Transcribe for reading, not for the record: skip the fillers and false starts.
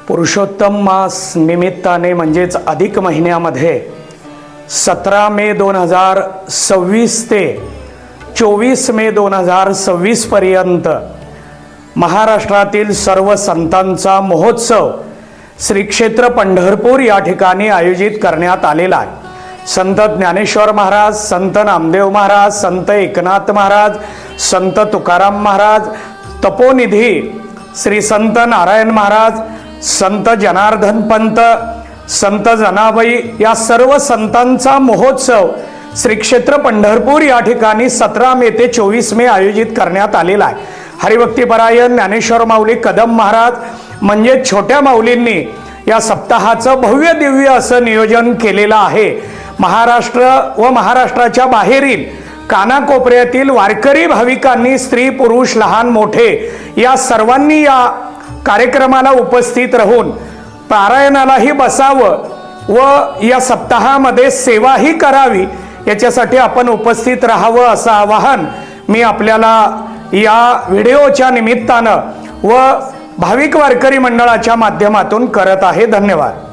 पुरुषोत्तम मास निमित्ताने म्हणजेच अधिक महिन्यामध्ये 17 मे 2026 ते 24 मे 2026 पर्यंत महाराष्ट्रातील सर्व संतांचा महोत्सव श्री क्षेत्र पंढरपूर या ठिकाणी आयोजित करण्यात आलेला आहे। संत ज्ञानेश्वर महाराज, संत नामदेव महाराज, संत एकनाथ महाराज, संत तुकाराम महाराज, तपोनिधी श्री संत नारायण महाराज, संत जनार्दन पंत, संत जनाबाई या सर्व संतांचा महोत्सव श्री क्षेत्र पंढरपूर या ठिकाणी 17 मे ते 24 मे आयोजित करण्यात आलेला आहे। हरिभक्तीपरायण ज्ञानेश्वर माऊली कदम महाराज म्हणजे छोट्या माऊलींनी या सप्ताहाचं भव्य दिव्य असं नियोजन केलेलं आहे। महाराष्ट्र व महाराष्ट्राच्या बाहेरील कानाकोपऱ्यातील वारकरी भाविकांनी, स्त्री पुरुष लहान मोठे या सर्वांनी या कार्यक्रमाला उपस्थित राहून पारायणालाही बसावं व या सप्ताहामध्ये सेवाही करावी, याच्यासाठी आपण उपस्थित राहावं असं आवाहन मी आपल्याला या व्हिडिओच्या निमित्तानं व भाविक वारकरी मंडळाच्या माध्यमातून करत आहे। धन्यवाद।